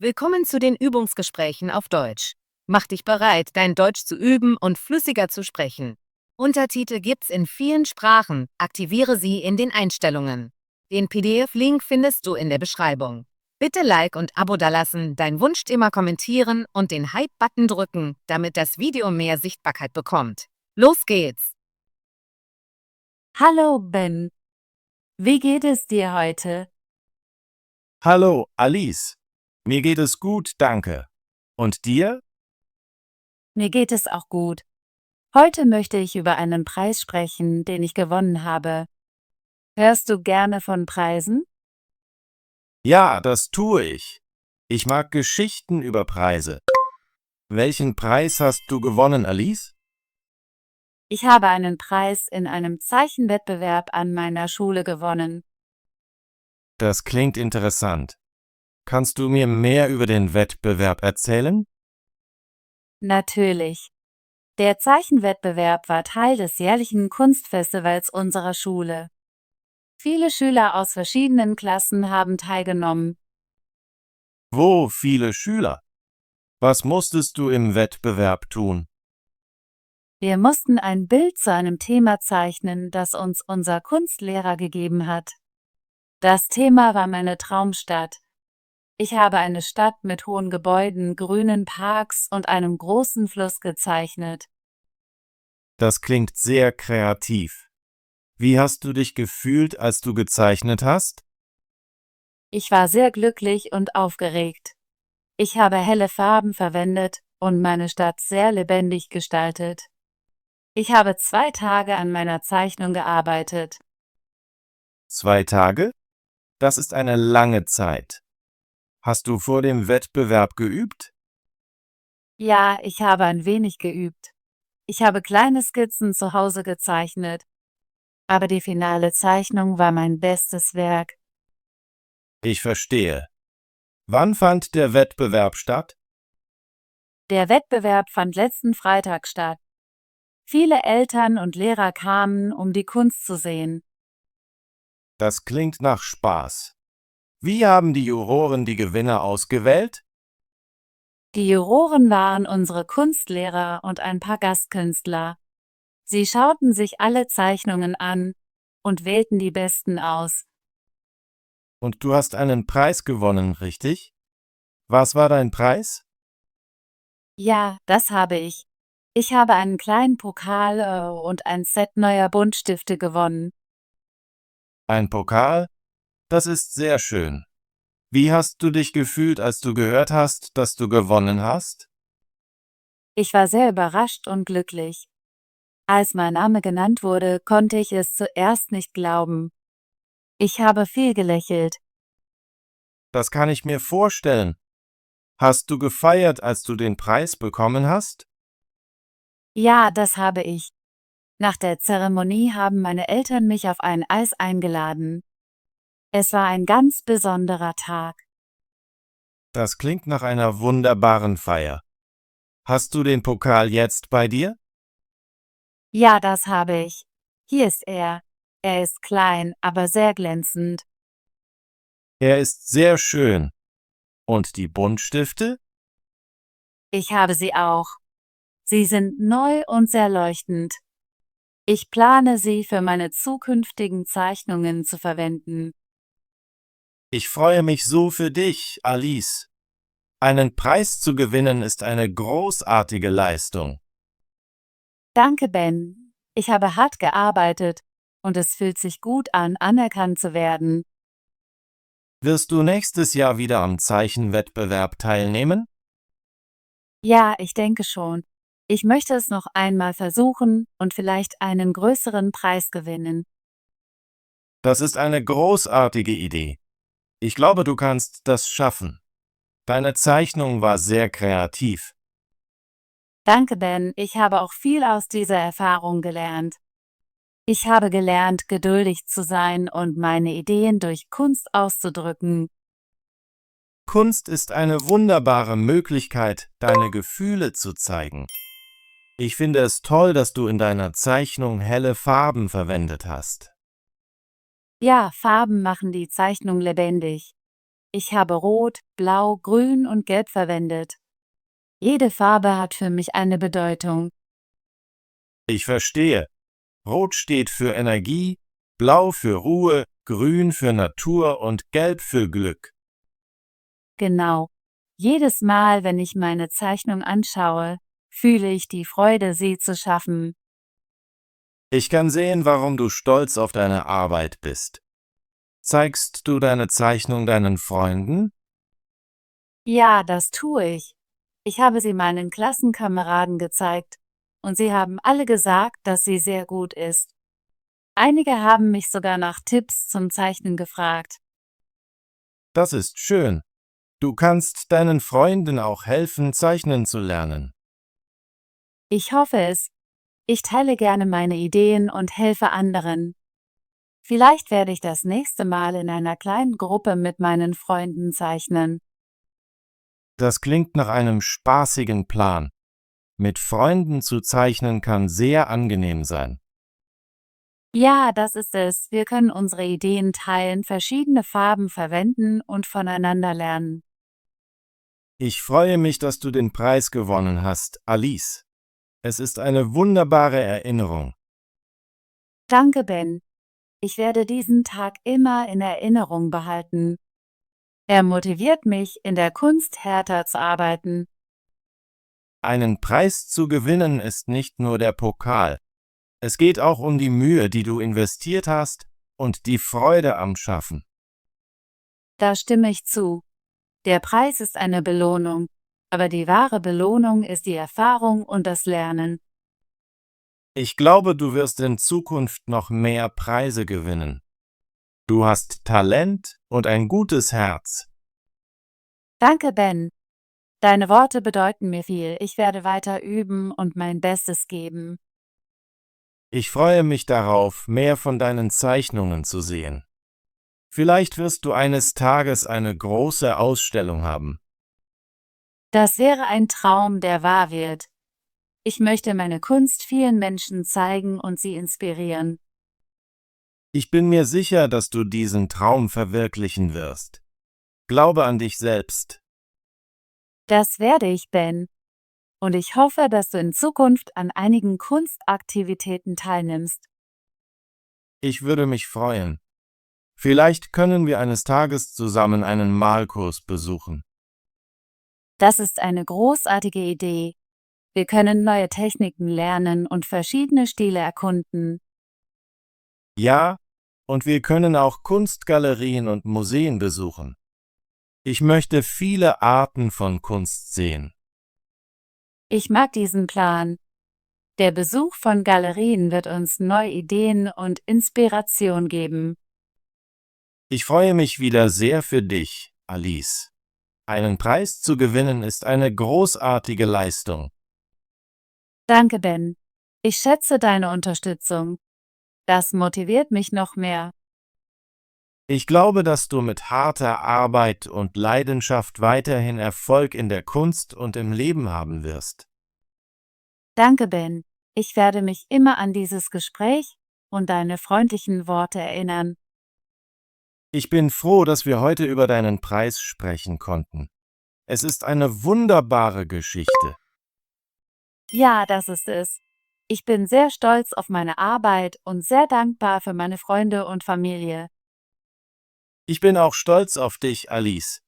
Willkommen zu den Übungsgesprächen auf Deutsch. Mach dich bereit, dein Deutsch zu üben und flüssiger zu sprechen. Untertitel gibt's in vielen Sprachen. Aktiviere sie in den Einstellungen. Den PDF-Link findest du in der Beschreibung. Bitte Like und Abo dalassen, dein Wunschthema kommentieren und den Hype-Button drücken, damit das Video mehr Sichtbarkeit bekommt. Los geht's! Hallo Ben, wie geht es dir heute? Hallo, Alice. Mir geht es gut, danke. Und dir? Mir geht es auch gut. Heute möchte ich über einen Preis sprechen, den ich gewonnen habe. Hörst du gerne von Preisen? Ja, das tue ich. Ich mag Geschichten über Preise. Welchen Preis hast du gewonnen, Alice? Ich habe einen Preis in einem Zeichenwettbewerb an meiner Schule gewonnen. Das klingt interessant. Kannst du mir mehr über den Wettbewerb erzählen? Natürlich. Der Zeichenwettbewerb war Teil des jährlichen Kunstfestivals unserer Schule. Viele Schüler aus verschiedenen Klassen haben teilgenommen. Wo viele Schüler? Was musstest du im Wettbewerb tun? Wir mussten ein Bild zu einem Thema zeichnen, das uns unser Kunstlehrer gegeben hat. Das Thema war meine Traumstadt. Ich habe eine Stadt mit hohen Gebäuden, grünen Parks und einem großen Fluss gezeichnet. Das klingt sehr kreativ. Wie hast du dich gefühlt, als du gezeichnet hast? Ich war sehr glücklich und aufgeregt. Ich habe helle Farben verwendet und meine Stadt sehr lebendig gestaltet. Ich habe 2 Tage an meiner Zeichnung gearbeitet. 2 Tage? Das ist eine lange Zeit. Hast du vor dem Wettbewerb geübt? Ja, ich habe ein wenig geübt. Ich habe kleine Skizzen zu Hause gezeichnet. Aber die finale Zeichnung war mein bestes Werk. Ich verstehe. Wann fand der Wettbewerb statt? Der Wettbewerb fand letzten Freitag statt. Viele Eltern und Lehrer kamen, um die Kunst zu sehen. Das klingt nach Spaß. Wie haben die Juroren die Gewinner ausgewählt? Die Juroren waren unsere Kunstlehrer und ein paar Gastkünstler. Sie schauten sich alle Zeichnungen an und wählten die besten aus. Und du hast einen Preis gewonnen, richtig? Was war dein Preis? Ja, das habe ich. Ich habe einen kleinen Pokal und ein Set neuer Buntstifte gewonnen. Ein Pokal? Das ist sehr schön. Wie hast du dich gefühlt, als du gehört hast, dass du gewonnen hast? Ich war sehr überrascht und glücklich. Als mein Name genannt wurde, konnte ich es zuerst nicht glauben. Ich habe viel gelächelt. Das kann ich mir vorstellen. Hast du gefeiert, als du den Preis bekommen hast? Ja, das habe ich. Nach der Zeremonie haben meine Eltern mich auf ein Eis eingeladen. Es war ein ganz besonderer Tag. Das klingt nach einer wunderbaren Feier. Hast du den Pokal jetzt bei dir? Ja, das habe ich. Hier ist er. Er ist klein, aber sehr glänzend. Er ist sehr schön. Und die Buntstifte? Ich habe sie auch. Sie sind neu und sehr leuchtend. Ich plane sie für meine zukünftigen Zeichnungen zu verwenden. Ich freue mich so für dich, Alice. Einen Preis zu gewinnen ist eine großartige Leistung. Danke, Ben. Ich habe hart gearbeitet und es fühlt sich gut an, anerkannt zu werden. Wirst du nächstes Jahr wieder am Zeichenwettbewerb teilnehmen? Ja, ich denke schon. Ich möchte es noch einmal versuchen und vielleicht einen größeren Preis gewinnen. Das ist eine großartige Idee. Ich glaube, du kannst das schaffen. Deine Zeichnung war sehr kreativ. Danke, Ben. Ich habe auch viel aus dieser Erfahrung gelernt. Ich habe gelernt, geduldig zu sein und meine Ideen durch Kunst auszudrücken. Kunst ist eine wunderbare Möglichkeit, deine Gefühle zu zeigen. Ich finde es toll, dass du in deiner Zeichnung helle Farben verwendet hast. Ja, Farben machen die Zeichnung lebendig. Ich habe Rot, Blau, Grün und Gelb verwendet. Jede Farbe hat für mich eine Bedeutung. Ich verstehe. Rot steht für Energie, Blau für Ruhe, Grün für Natur und Gelb für Glück. Genau. Jedes Mal, wenn ich meine Zeichnung anschaue, fühle ich die Freude, sie zu schaffen. Ich kann sehen, warum du stolz auf deine Arbeit bist. Zeigst du deine Zeichnung deinen Freunden? Ja, das tue ich. Ich habe sie meinen Klassenkameraden gezeigt und sie haben alle gesagt, dass sie sehr gut ist. Einige haben mich sogar nach Tipps zum Zeichnen gefragt. Das ist schön. Du kannst deinen Freunden auch helfen, zeichnen zu lernen. Ich hoffe es. Ich teile gerne meine Ideen und helfe anderen. Vielleicht werde ich das nächste Mal in einer kleinen Gruppe mit meinen Freunden zeichnen. Das klingt nach einem spaßigen Plan. Mit Freunden zu zeichnen kann sehr angenehm sein. Ja, das ist es. Wir können unsere Ideen teilen, verschiedene Farben verwenden und voneinander lernen. Ich freue mich, dass du den Preis gewonnen hast, Alice. Es ist eine wunderbare Erinnerung. Danke, Ben. Ich werde diesen Tag immer in Erinnerung behalten. Er motiviert mich, in der Kunst härter zu arbeiten. Einen Preis zu gewinnen ist nicht nur der Pokal. Es geht auch um die Mühe, die du investiert hast und die Freude am Schaffen. Da stimme ich zu. Der Preis ist eine Belohnung, aber die wahre Belohnung ist die Erfahrung und das Lernen. Ich glaube, du wirst in Zukunft noch mehr Preise gewinnen. Du hast Talent und ein gutes Herz. Danke, Ben. Deine Worte bedeuten mir viel. Ich werde weiter üben und mein Bestes geben. Ich freue mich darauf, mehr von deinen Zeichnungen zu sehen. Vielleicht wirst du eines Tages eine große Ausstellung haben. Das wäre ein Traum, der wahr wird. Ich möchte meine Kunst vielen Menschen zeigen und sie inspirieren. Ich bin mir sicher, dass du diesen Traum verwirklichen wirst. Glaube an dich selbst. Das werde ich, Ben. Und ich hoffe, dass du in Zukunft an einigen Kunstaktivitäten teilnimmst. Ich würde mich freuen. Vielleicht können wir eines Tages zusammen einen Malkurs besuchen. Das ist eine großartige Idee. Wir können neue Techniken lernen und verschiedene Stile erkunden. Ja, und wir können auch Kunstgalerien und Museen besuchen. Ich möchte viele Arten von Kunst sehen. Ich mag diesen Plan. Der Besuch von Galerien wird uns neue Ideen und Inspiration geben. Ich freue mich wieder sehr für dich, Alice. Einen Preis zu gewinnen ist eine großartige Leistung. Danke, Ben. Ich schätze deine Unterstützung. Das motiviert mich noch mehr. Ich glaube, dass du mit harter Arbeit und Leidenschaft weiterhin Erfolg in der Kunst und im Leben haben wirst. Danke, Ben. Ich werde mich immer an dieses Gespräch und deine freundlichen Worte erinnern. Ich bin froh, dass wir heute über deinen Preis sprechen konnten. Es ist eine wunderbare Geschichte. Ja, das ist es. Ich bin sehr stolz auf meine Arbeit und sehr dankbar für meine Freunde und Familie. Ich bin auch stolz auf dich, Alice.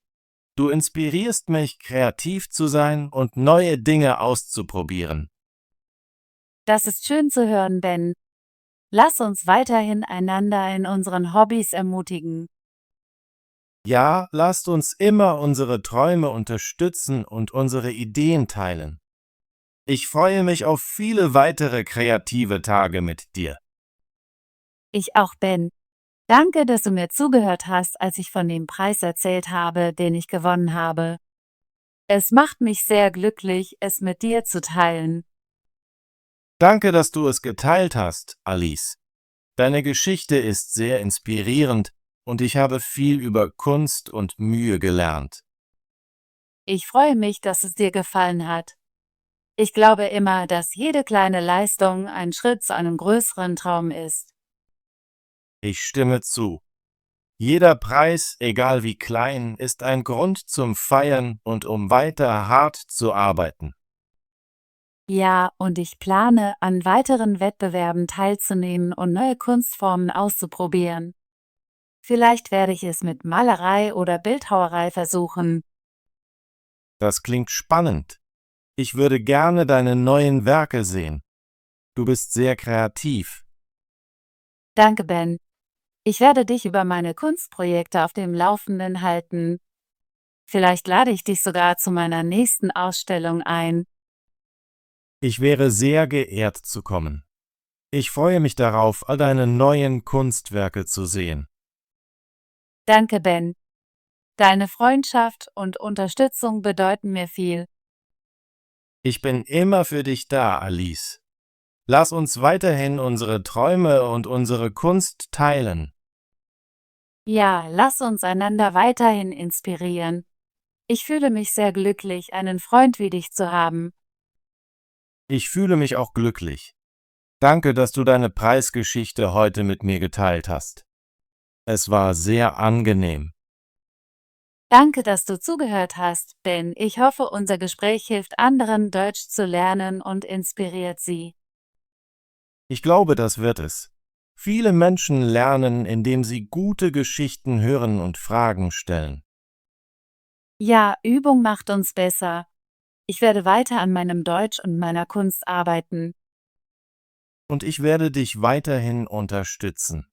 Du inspirierst mich, kreativ zu sein und neue Dinge auszuprobieren. Das ist schön zu hören, Ben. Lass uns weiterhin einander in unseren Hobbys ermutigen. Ja, lasst uns immer unsere Träume unterstützen und unsere Ideen teilen. Ich freue mich auf viele weitere kreative Tage mit dir. Ich auch, Ben. Danke, dass du mir zugehört hast, als ich von dem Preis erzählt habe, den ich gewonnen habe. Es macht mich sehr glücklich, es mit dir zu teilen. Danke, dass du es geteilt hast, Alice. Deine Geschichte ist sehr inspirierend und ich habe viel über Kunst und Mühe gelernt. Ich freue mich, dass es dir gefallen hat. Ich glaube immer, dass jede kleine Leistung ein Schritt zu einem größeren Traum ist. Ich stimme zu. Jeder Preis, egal wie klein, ist ein Grund zum Feiern und um weiter hart zu arbeiten. Ja, und ich plane, an weiteren Wettbewerben teilzunehmen und neue Kunstformen auszuprobieren. Vielleicht werde ich es mit Malerei oder Bildhauerei versuchen. Das klingt spannend. Ich würde gerne deine neuen Werke sehen. Du bist sehr kreativ. Danke, Ben. Ich werde dich über meine Kunstprojekte auf dem Laufenden halten. Vielleicht lade ich dich sogar zu meiner nächsten Ausstellung ein. Ich wäre sehr geehrt zu kommen. Ich freue mich darauf, all deine neuen Kunstwerke zu sehen. Danke, Ben. Deine Freundschaft und Unterstützung bedeuten mir viel. Ich bin immer für dich da, Alice. Lass uns weiterhin unsere Träume und unsere Kunst teilen. Ja, lass uns einander weiterhin inspirieren. Ich fühle mich sehr glücklich, einen Freund wie dich zu haben. Ich fühle mich auch glücklich. Danke, dass du deine Preisgeschichte heute mit mir geteilt hast. Es war sehr angenehm. Danke, dass du zugehört hast, Ben. Ich hoffe, unser Gespräch hilft anderen, Deutsch zu lernen und inspiriert sie. Ich glaube, das wird es. Viele Menschen lernen, indem sie gute Geschichten hören und Fragen stellen. Ja, Übung macht uns besser. Ich werde weiter an meinem Deutsch und meiner Kunst arbeiten. Und ich werde dich weiterhin unterstützen.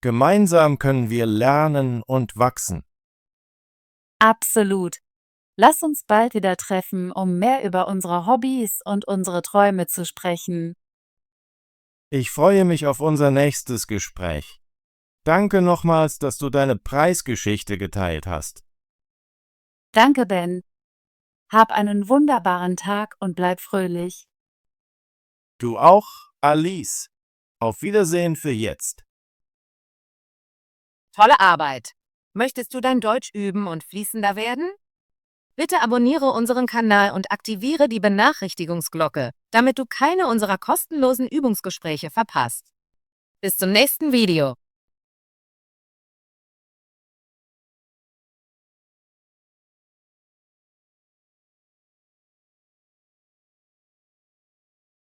Gemeinsam können wir lernen und wachsen. Absolut. Lass uns bald wieder treffen, um mehr über unsere Hobbys und unsere Träume zu sprechen. Ich freue mich auf unser nächstes Gespräch. Danke nochmals, dass du deine Preisgeschichte geteilt hast. Danke, Ben. Hab einen wunderbaren Tag und bleib fröhlich. Du auch, Alice. Auf Wiedersehen für jetzt. Tolle Arbeit! Möchtest du dein Deutsch üben und fließender werden? Bitte abonniere unseren Kanal und aktiviere die Benachrichtigungsglocke, damit du keine unserer kostenlosen Übungsgespräche verpasst. Bis zum nächsten Video.